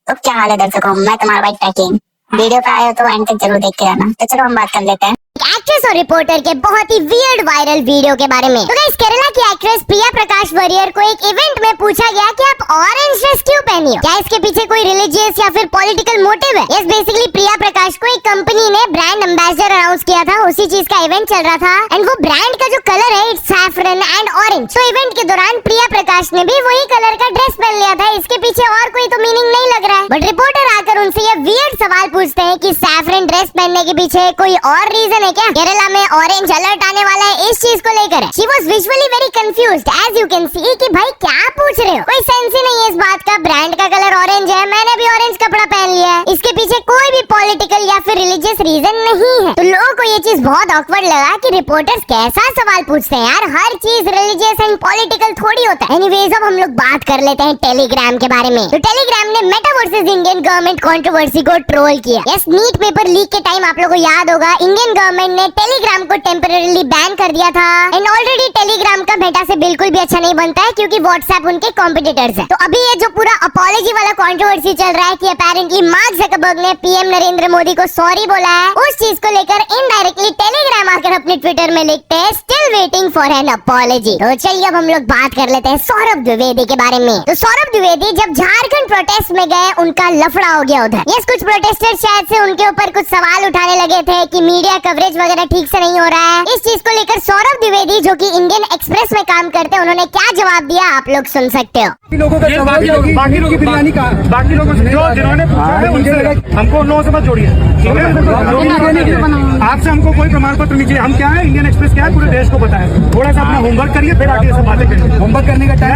तो क्या हाल है दर्शकों, मैं तुम्हारा भाई टैकिंग। वीडियो पे आए हो तो एंड तक जरूर देख के आना। तो चलो हम बात कर लेते हैं एक्ट्रेस और रिपोर्टर के बहुत ही वियर्ड वायरल वीडियो के बारे में। तो गाइस, केरला की एक्ट्रेस प्रिया प्रकाश वारियर को एक इवेंट में पूछा गया कि आप ऑरेंज ड्रेस क्यों पहनी हो, क्या इसके पीछे कोई रिलीजियस या फिर पॉलिटिकल मोटिव है। यस, बेसिकली प्रिया प्रकाश को एक कंपनी ने ब्रांड एम्बेसडर अनाउंस किया था, उसी चीज का इवेंट चल रहा था एंड वो ब्रांड का जो कलर है इट्स सैफरन एंड ऑरेंज। तो इवेंट के दौरान प्रिया प्रकाश ने भी वही कलर का ड्रेस पहन लिया था, इसके पीछे और कोई तो मीनिंग नहीं लग रहा है। बट रिपोर्टर आकर उनसे ये वियर्ड सवाल पूछते हैं कि सैफरन ड्रेस पहनने के पीछे कोई और रीजन है क्या, केरला में ऑरेंज अलर्ट आने वाला है, इस चीज को लेकर है। She was visually very confused as you can see कि भाई क्या पूछ रहे हो, कोई सेंस ही नहीं है इस बात का। ब्रांड का कलर ऑरेंज है, मैंने भी ऑरेंज कपड़ा पहन लिया है, इसके पीछे कोई भी पॉलिटिकल या फिर रिलीजियस रीजन नहीं है। तो लोगों को ये चीज बहुत ऑकवर्ड लगा कि रिपोर्टर्स कैसा सवाल पूछते हैं यार, हर चीज रिलीजियस एंड पॉलिटिकल थोड़ी होता है। एनीवेज, अब हम लोग बात कर लेते हैं टेलीग्राम के बारे में। तो टेलीग्राम ने Meta versus Indian government controversy को ट्रोल किया। यस, नीट पेपर लीक के टाइम आप लोगों को याद होगा, इंडियन गवर्नमेंट ने टेलीग्राम को टेम्परेरीली बैन कर दिया था एंड ऑलरेडी टेलीग्राम का मेटा से बिल्कुल भी अच्छा नहीं बनता है क्योंकि व्हाट्सएप उनके कॉम्पिटिटर्स है। तो अभी ये जो पूरा अपॉलॉजी वाला कंट्रोवर्सी चल रहा है कि अपेरेंटली मार्क जकरबर्ग ने पीएम नरेंद्र मोदी को सॉरी बोला है, उस चीज को लेकर इनडायरेक्टली टेलीग्राम आकर अपने ट्विटर में लिखते हैं still waiting for an apology. तो चलिए अब हम लोग बात कर लेते हैं सौरभ द्विवेदी के बारे में। तो सौरभ द्विवेदी जब झारखंड प्रोटेस्ट में गए, उनका लफड़ा हो गया उधर। यस, कुछ प्रोटेस्टर्स शायद से उनके ऊपर कुछ सवाल उठाने लगे थे कि मीडिया कवरेज वगैरह ठीक से नहीं हो रहा है। इस चीज को लेकर सौरभ द्विवेदी जो कि इंडियन एक्सप्रेस में काम करते हैं, उन्होंने क्या जवाब दिया आप लोग सुन सकते हो। बाकी लोगों बिरयानी का बाकी लोगों से जो जिन्होंने पूछा है उनसे हमको लोगों से मत जोड़िए, ठीक है। आपसे हमको कोई प्रमाण पत्र नहीं चाहिए। हम क्या है, इंडियन एक्सप्रेस क्या है पूरे देश को पता है। थोड़ा सा अपना होमवर्क करिए, फिर आगे सब बातें करिए। होमवर्क करने का टाइम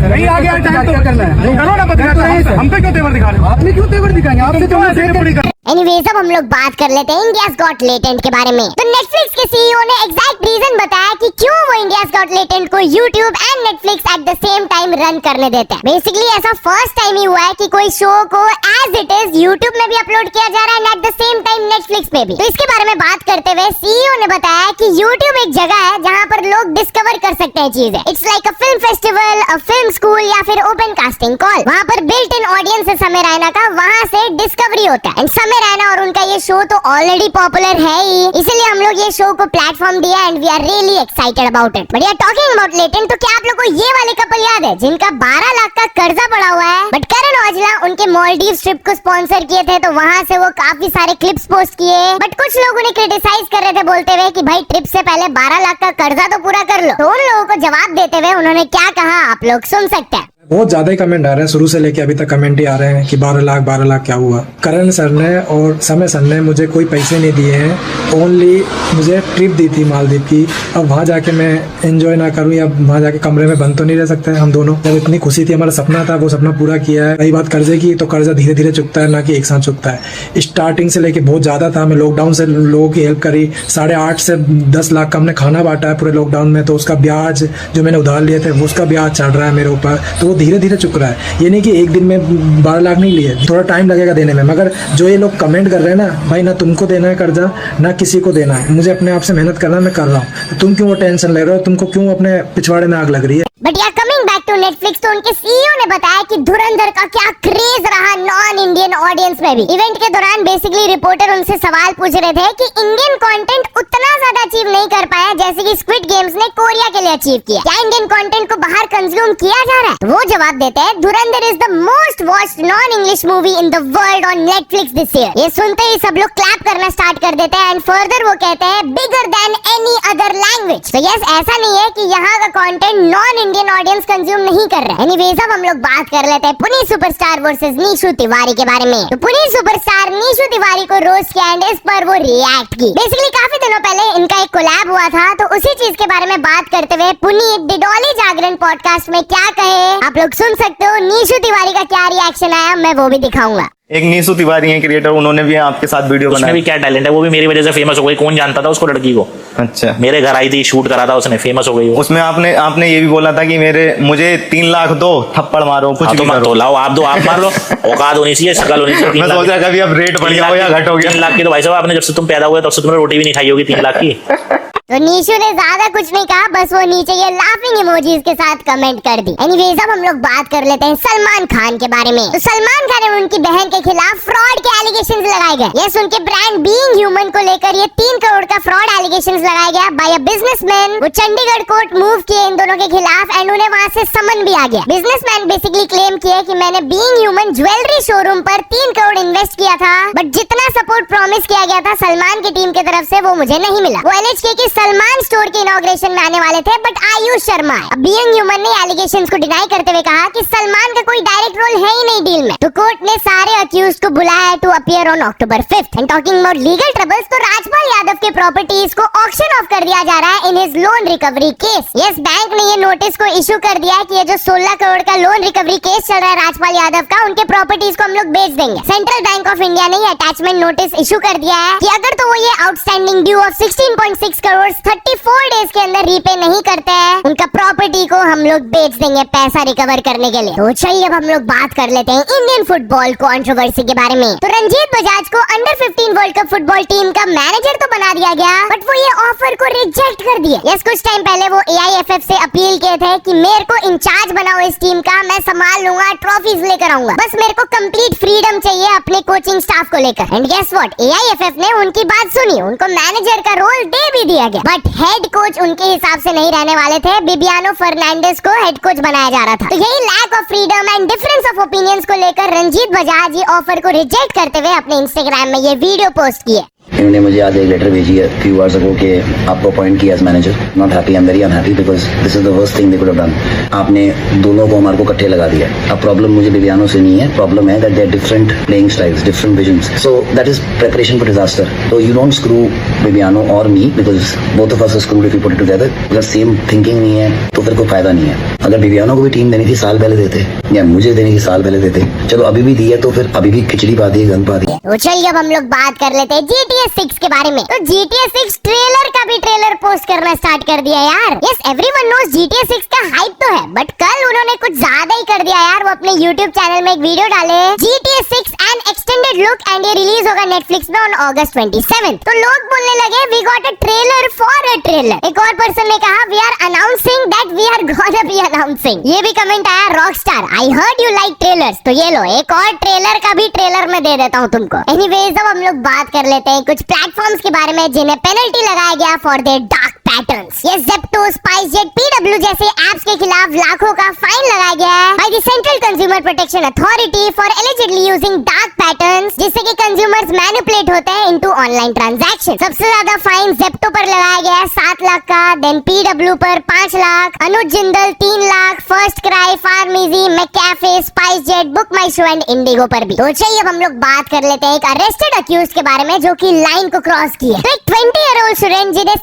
नहीं आ गया, टाइम तो करना है, करो ना। पत्रकार हम पे क्यों तेवर दिखा रहे हो? आपने क्यों तेवर दिखाएंगे? आपसे तो एनीवेज, अब हम लोग बात कर लेते हैं इंडियाज गॉट लेटेंट के बारे में। तो नेटफ्लिक्स के सीईओ ने एग्जैक्ट रीजन बताया कि क्यों वो इंडियाज गॉट लेटेंट को YouTube and Netflix at the same time run करने देते हैं। बेसिकली ऐसा फर्स्ट टाइम ही हुआ है कि कोई शो को एज इट इज यूट्यूब में भी अपलोड किया जा रहा है and at the same time Netflix पे भी। तो इसके बारे में बात करते हुए सीईओ ने बताया कि यूट्यूब एक जगह है जहाँ पर लोग डिस्कवर कर सकते हैं चीजें। It's like a film festival, a film school या फिर ओपन कास्टिंग कॉल। वहाँ पर बिल्ट इन ऑडियंस है समय रैना का, वहाँ से डिस्कवरी होता है। एंड समय रैना और उनका शो तो ऑलरेडी पॉपुलर है ही, इसलिए हम लोग ये शो को प्लेटफॉर्म दिया and we are really excited about it. But यार, टॉकिंग अबाउट लेटेंट, तो क्या आप लोग को ये वाले कपल याद है जिनका 12 लाख का कर्जा पड़ा हुआ है, बट करण औजला उनके मालदीव ट्रिप को स्पॉन्सर किए थे, तो वहाँ से वो काफी सारे क्लिप्स पोस्ट किए। बट कुछ लोग उन्हें क्रिटिसाइज कर रहे थे बोलते हुए कि भाई ट्रिप से पहले 12 लाख का कर्जा तो पूरा कर लो। तो उन लोगों को जवाब देते हुए उन्होंने क्या कहा आप लोग सुन सकते हैं। बहुत ज्यादा ही कमेंट आ रहे हैं, शुरू से लेके अभी तक कमेंट ही आ रहे हैं कि 12 लाख क्या हुआ। करण सर ने और समय सर ने मुझे कोई पैसे नहीं दिए हैं, ओनली मुझे ट्रिप दी थी मालदीव की। अब वहाँ जाके मैं एंजॉय ना करूँ या वहाँ जाके कमरे में बंद तो नहीं रह सकते हम दोनों। जब इतनी खुशी थी, हमारा सपना था, वो सपना पूरा किया है। रही बात कर्जे की, तो कर्जा धीरे धीरे चुकता है, ना कि एक साथ चुकता है। स्टार्टिंग से लेके बहुत ज्यादा था, मैं लॉकडाउन से लोगों की हेल्प करी, 8.5 से 10 लाख का हमने खाना बांटा है पूरे लॉकडाउन में। तो उसका ब्याज जो मैंने उधार लिए थे, उसका ब्याज चढ़ रहा है मेरे ऊपर, तो वो धीरे धीरे चुक रहा है। ये नहीं कि एक दिन में 12 लाख नहीं लिए, थोड़ा टाइम लगेगा देने में। मगर जो ये लोग कमेंट कर रहे हैं ना, भाई ना तुमको देना है कर्जा ना किसी को देना है, मुझे अपने आप से मेहनत करना, मैं कर रहा हूँ। तुम क्यों वो टेंशन ले रहे हो, तुमको क्यों अपने पिछवाड़े में आग लग रही है। बट यार, कमिंग बैक टू नेटफ्लिक्स, तो उनके सीईओ ने बताया कि धुरंधर का क्या क्रेज रहा नॉन इंडियन ऑडियंस में भी। इवेंट के दौरान बेसिकली रिपोर्टर उनसे सवाल पूछ रहे थे कि इंडियन कंटेंट उतना ज्यादा अचीव नहीं कर पाया जैसे कि स्क्विड गेम्स ने कोरिया के लिए अचीव किया, क्या इंडियन कंटेंट को बाहर कंज्यूम किया जा रहा है। तो वो जवाब देते हैं धुरंधर is the most watched non English movie in the world on Netflix this year. ये सुनते ही सब लोग क्लैप करना स्टार्ट कर देते हैं एंड फर्दर वो कहते हैं bigger than any other language. तो यस, ऐसा नहीं है कि यहाँ का content non Indian audience consume नहीं कर रहा है। एनीवेज, अब हम लोग बात कर लेते हैं पुनी सुपरस्टार वर्सेस नीशू तिवारी के बारे में। तो पुनी सुपरस्टार नीशू तिवारी को रोस्ट किया एंड इस पर वो रिएक्ट की। बेसिकली काफी दिनों पहले इनका एक कोलैब हुआ था, तो उसी चीज के बारे में बात करते हुए पुनीत डिडोली जागरण पॉडकास्ट में क्या कहे आप लोग सुन सकते हो। नीशू तिवारी का क्या रिएक्शन आया मैं वो भी दिखाऊंगा। एक नीशू तिवारी है क्रिएटर, उन्होंने भी आपके साथ वीडियो बनाया। उसमें भी क्या टैलेंट है, वो भी मेरी वजह से फेमस हो गई। कौन जानता था उसको, लड़की को। अच्छा, मेरे घर आई थी, शूट करा था उसने, फेमस हो गई वो। उसमें आपने ये भी बोला था कि मुझे 3 लाख दो, थप्पड़ मारो, कुछ भी करो। तो लाओ, आप दो, आप मार लो। औकात होनी चाहिए, शक्ल होनी चाहिए। मैं सोच रहा कभी अब रेट बढ़ गया हो या घट हो गया। 3 लाख की तो भाई साहब, आपने जब से तुम पैदा हुए तब से तुमने रोटी भी नहीं खाई होगी 3 लाख की। तो नीशू ने ज्यादा कुछ नहीं कहा, बस वो नीचे ये लाफिंग इमोजीज के साथ कमेंट कर दी। एनीवेज अब हम लोग बात कर लेते हैं सलमान खान के बारे में। तो सलमान खान और उनकी बहन के खिलाफ फ्रॉड के एलिगेशंस लगाए गए। यस, उनके ब्रांड बीइंग ह्यूमन को लेकर ये 3 करोड़ का फ्रॉड एलिगेशंस लगाया गया बाय अ बिजनेसमैन। वो चंडीगढ़ कोर्ट मूव किए इन दोनों के खिलाफ एंड उन्हें वहाँ से समन भी आ गया। बिजनेसमैन बेसिकली क्लेम किया कि मैंने बीइंग ह्यूमन ज्वेलरी शोरूम पर 3 करोड़ इन्वेस्ट किया था, बट जितना सपोर्ट प्रॉमिस किया गया था सलमान की टीम की तरफ से वो मुझे नहीं मिला। वो एलिज किया कि सलमान स्टोर के इनॉग्रेशन में आने वाले थे, बट आयुष शर्मा है। बीइंग ह्यूमन ने एलिगेशंस को डिनाई करते हुए कहा कि सलमान का कोई डायरेक्ट रोल है ही नहीं डील में। तो कोर्ट ने सारे अक्यूज्ड को बुलाया है to appear on October 5th। And talking about legal troubles, तो राजपाल यादव के प्रॉपर्टीज को ऑक्शन ऑफ कर दिया जा रहा है in his loan recovery case. Yes, bank ने ये नोटिस को इशू कर दिया है कि ये जो 16 करोड़ का लोन रिकवरी केस चल रहा है राजपाल यादव का, उनके प्रॉपर्टीज को हम लोग बेच देंगे। सेंट्रल बैंक ऑफ इंडिया ने अटैचमेंट नोटिस इशू कर दिया है कि अगर तो वो ये outstanding due of 16.6 crore 34 days के अंदर रीपे नहीं करते हैं, उनका प्रॉपर्टी को हम लोग बेच देंगे पैसा रिकवर करने के लिए। तो चलिए अब हम लोग बात कर लेते हैं इंडियन फुटबॉल कंट्रोवर्सी के बारे में। तो रंजीत बजाज को under 15 world cup football team का मैनेजर तो बना दिया गया, बट वो ये ऑफर को रिजेक्ट कर दिया। यस, कुछ टाइम पहले वो AIFF से अपील किए थे कि मेरे को इंचार्ज बनाओ इस टीम का, मैं संभाल लूंगा, ट्रॉफीज लेकर आऊंगा, बस मेरे को कंप्लीट फ्रीडम चाहिए अपने कोचिंग स्टाफ को लेकर। एंड गेस व्हाट, AIFF ने उनकी बात सुनी, उनको मैनेजर का रोल दे भी दिया गया, बट हेड कोच उनके हिसाब से नहीं रहने वाले थे। बिबियानो फर्नांडिस को हेड कोच बनाया जा रहा था। तो यही lack of freedom and difference of opinions को लेकर रंजीत बजाज ये ऑफर को रिजेक्ट करते हुए अपने इंस्टाग्राम में ये वीडियो पोस्ट किए। इन्होंने मुझे आज एक लेटर भेजी है फ्यू आवर्स अगो कि आपको अपॉइंट किया as manager. Not happy, I am very unhappy because this is the worst thing they could have done. आपने दोनों को हमारे को इकट्ठे लगा दिया। अब प्रॉब्लम मुझे बिबियानो से नहीं है, प्रॉब्लम है that they are different playing styles, different visions, so that is preparation for disaster. तो यू डोंट स्क्रू बिबियानो और me because both of us are screwed if you put it together. अगर same thinking नहीं है तो फिर कोई फायदा नहीं है। अगर बिबियानो को भी टीम देनी थी साल पहले देते, या मुझे देने की साल पहले देते। चलो अभी भी दी है तो फिर अभी भी खिचड़ी पा दी, गंद पा दी। तो चलिए अब हम लोग बात कर लेते हैं GTA 6 के बारे में। तो GTA 6 ट्रेलर का भी ट्रेलर पोस्ट करना स्टार्ट कर दिया यार। यस, एवरीवन नोस GTA 6 का हाइप तो है, बट कल उन्होंने कुछ ज्यादा ही कर दिया यार। वो अपने YouTube चैनल में एक वीडियो डाले, GTA 6 and extended look, and ये रिलीज होगा Netflix में ऑन August 27। तो लोग बोलने लगे we got a trailer for a trailer. एक और पर्सन ने कहा we are announcing that we are gonna be announcing. ये भी कमेंट आया Rockstar, I heard you like trailers. तो ये लो, एक और ट्रेलर का भी ट्रेलर मैं दे देता हूँ तुमको। एनीवेज अब हम लोग बात कर लेते हैं कुछ प्लेटफॉर्म्स के बारे में जिन्हें पेनल्टी लगाया गया फॉर देयर डार्क पैटर्न्स। ये Zepto, SpiceJet, PW जैसे एप्स के खिलाफ लाखों का फाइन लगाया गया है by the central consumer protection authority for allegedly using dark patterns, जिससे कि कंज्यूमर्स मैनिपुलेट होते हैं इनटू ऑनलाइन ट्रांजैक्शन। सबसे ज्यादा फाइन Zepto पर लगाया गया है 7 लाख का, देन PW पर 5 lakh, Anuj Jindal 3 lakh, FirstCry, pharmacy, McCafe, SpiceJet, BookMyShow and IndiGo पर भी। तो चलिए अब हम लोग बात कर लेते हैं एक अरेस्टेड अक्यूज्ड के बारे में जो कि लाइन को क्रॉस किया। तो एक 20-year-old स्टूडेंट जिन्हें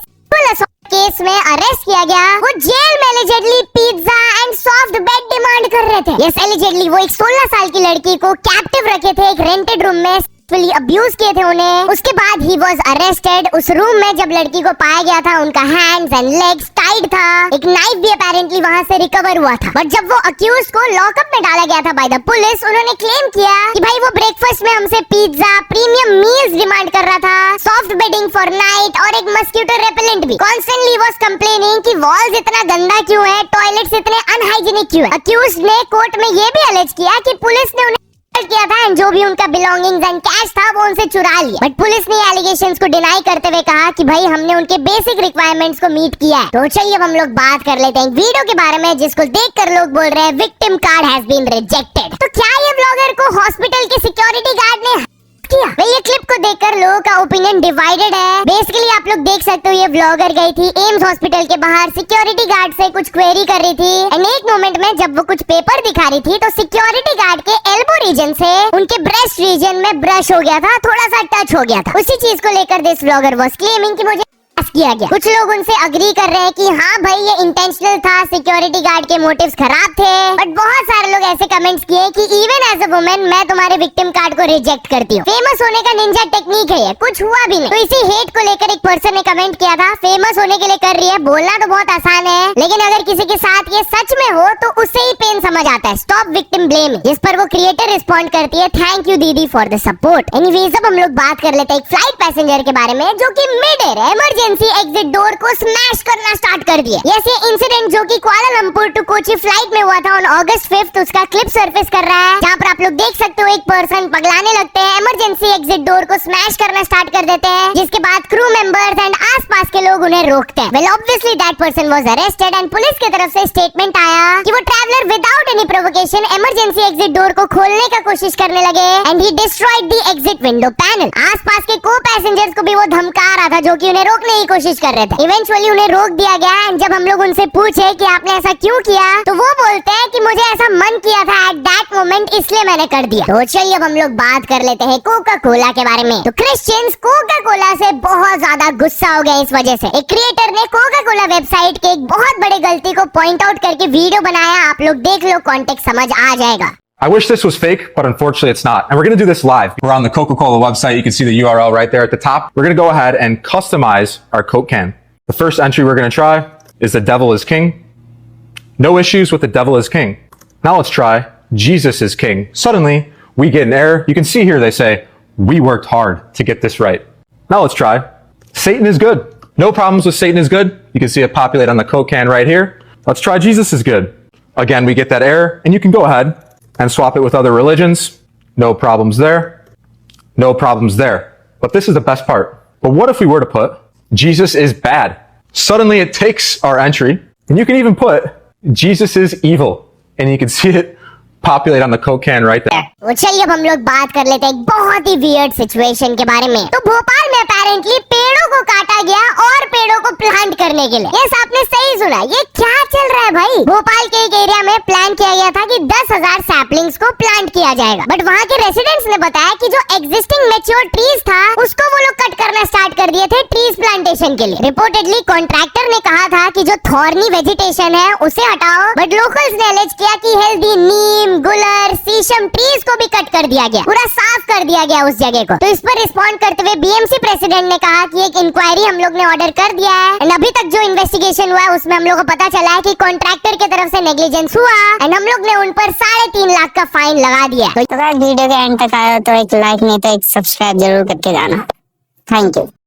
केस में अरेस्ट किया गया, वो जेल में allegedly pizza and soft bed demand कर रहे थे। यस, एलिजिडली वो एक 16 साल की लड़की को कैप्टिव रखे थे एक रेंटेड रूम में, अब्यूज किए थे उन्हें। उसके बाद ही वाज अरेस्टेड। उस रूम में जब लड़की को पाया गया था, उनका हैंड्स एंड लेग्स टाइड था, एक नाइफ भी अपेरेंटली वहां से रिकवर हुआ था। बट जब वो अक्यूज को लॉकअप में डाला गया था बाय द पुलिस, उन्होंने क्लेम किया कि भाई वो ब्रेकफास्ट में हमसे पिज्जा, प्रीमियम मील्स डिमांड कर रहा था, सॉफ्ट बेडिंग फॉर नाइट और एक मस्किटो रेपेलेंट भी। कॉन्स्टेंटली वाज कंप्लेनिंग कि वॉल्स इतना गंदा क्यों है, टॉयलेट्स इतने अनहाइजीनिक क्यों है। अक्यूज ने कोर्ट में ये भी अलेज किया कि पुलिस ने किया था एंड जो भी उनका बिलोंगिंग्स एंड कैश था वो उनसे चुरा लिया। बट पुलिस ने एलिगेशंस को डिनाई करते हुए कहा कि भाई हमने उनके बेसिक रिक्वायरमेंट्स को मीट किया है। तो चलिए अब हम लोग बात कर लेते हैं एक वीडियो के बारे में जिसको देखकर लोग बोल रहे हैं victim card has been rejected. तो क्या ये ब्लॉगर को हॉस्पिटल के सिक्योरिटी गार्ड ने किया? ये क्लिप को देखकर लोगों का ओपिनियन डिवाइडेड है। बेसिकली आप लोग देख सकते हो ये ब्लॉगर गई थी एम्स हॉस्पिटल के बाहर, सिक्योरिटी गार्ड से कुछ क्वेरी कर रही थी एंड एक मोमेंट में जब वो कुछ पेपर दिखा रही थी तो सिक्योरिटी गार्ड के एल्बो रीजन से उनके ब्रेस्ट रीजन में ब्रश हो गया था, थोड़ा सा टच हो गया था। उसी चीज को लेकर दिस ब्लॉगर वाज क्लेमिंग कि मुझे किया गया। कुछ लोग उनसे अग्री कर रहे हैं कि हाँ भाई ये इंटेंशनल था, सिक्योरिटी गार्ड के मोटिव्स खराब थे। बट बहुत सारे लोग ऐसे कमेंट्स किए कि इवन एज अ वुमेन मैं तुम्हारे विक्टिम कार्ड को रिजेक्ट करती हूँ। फेमस होने का निंजा टेक्निक है ये, कुछ हुआ भी नहीं। तो इसी हेट को लेकर एक पर्सन ने कमेंट किया था, फेमस होने के लिए कर रही है, बोलना तो बहुत आसान है, लेकिन अगर किसी के साथ ये सच में हो तो उससे ही पेन समझ आता है। Stop victim blame. जिस पर वो क्रिएटर रिस्पॉन्ड करती है, थैंक यू दीदी फॉर द सपोर्ट। एनीवेज अब हम लोग बात कर लेते हैं एक फ्लाइट पैसेंजर के बारे में जो कि mid air emergency emergency exit door को स्मैश करना स्टार्ट कर दिया। ये इंसिडेंट जो कि कुआलालंपुर टू कोची फ्लाइट में हुआ था ऑन August 5th, उसका क्लिप सरफेस कर रहा है, जहाँ पर आप लोग देख सकते हो एक पर्सन पगलाने लगते हैं, इमरजेंसी एग्जिट डोर को स्मैश करना स्टार्ट कर देते हैं, जिसके बाद क्रू मेंबर्स एंड आसपास के लोग उन्हें रोकते हैं। Well obviously that person was arrested and police की तरफ से स्टेटमेंट आया कि वो traveller without any provocation emergency exit door को खोलने का कोशिश करने लगे and he destroyed the exit window panel. आसपास के को पैसेंजर्स को भी वो धमका रहा था जो कि उन्हें रोकने की कोशिश कर रहे थे। इवेंचुअली उन्हें रोक दिया गया एंड जब हम लोग उनसे पूछे कि आपने ऐसा क्यों किया, तो वो बोलते हैं कि मुझे ऐसा मन किया था एट दैट मोमेंट, इसलिए मैंने कर दिया। तो चलिए अब हम लोग बात कर लेते हैं कोका कोला के बारे में। तो क्रिश्चियंस कोका कोला से बहुत ज्यादा गुस्सा हो गए इस वजह से। एक क्रिएटर ने कोका कोला वेबसाइट के एक बहुत बड़े गलती को पॉइंट आउट करके वीडियो बनाया, आप लोग देख लो, कॉन्टेक्स्ट समझ आ जाएगा। I wish this was fake, but unfortunately it's not. And we're going to do this live. We're on the Coca-Cola website. You can see the URL right there at the top. We're going to go ahead and customize our Coke can. The first entry we're going to try is the devil is king. No issues with the devil is king. Now let's try Jesus is king. Suddenly we get an error. You can see here they say, we worked hard to get this right. Now let's try Satan is good. No problems with Satan is good. You can see it populate on the Coke can right here. Let's try Jesus is good. Again, we get that error, and you can go ahead and swap it with other religions. No problems there. No problems there. But this is the best part. But what if we were to put Jesus is bad? Suddenly it takes our entry, and you can even put Jesus is evil, and you can see it populate on the Coke can right there. तो चलिए अब हम लोग बात कर लेते हैं एक बहुत ही वियर्ड सिचुएशन के बारे में। तो भोपाल में अपेरेंटली पेड़ों को काटा गया और पेड़ों को प्लांट करने के लिए। यस, आपने सही सुना, ये क्या चल रहा है भाई। भोपाल के एक एरिया में प्लान किया गया था कि 10,000 सैपलिंग्स को प्लांट किया जाएगा, बट वहाँ के रेसिडेंट्स ने बताया कि जो एग्जिस्टिंग मैच्योर ट्रीज था उसको वो लोग कट करना स्टार्ट कर दिए थे ट्रीज प्लांटेशन के लिए। रिपोर्टेडली कॉन्ट्रैक्टर ने कहा था कि जो थॉर्नी वेजिटेशन है उसे हटाओ, बट लोकल्स ने एलिज किया कि हेल्दी नीम, गुलर, शीशम ट्रीज को भी कट कर दिया गया, पूरा साफ कर दिया गया उस जगह को। तो इस पर रिस्पॉन्ड करते हुए बीएमसी प्रेसिडेंट ने कहा कि एक इंक्वायरी हम लोग ने ऑर्डर कर दिया है एंड अभी तक जो इन्वेस्टिगेशन हुआ है उसमें हम लोग को पता चला है कि कॉन्ट्रैक्टर की तरफ से नेग्लिजेंस हुआ एंड हम लोग ने उन पर 3.5 लाख का फाइन लगा दिया। तो अगर वीडियो के एंड तक आया तो एक लाइक नहीं तो एक सब्सक्राइब जरूर करके जाना। Thank you.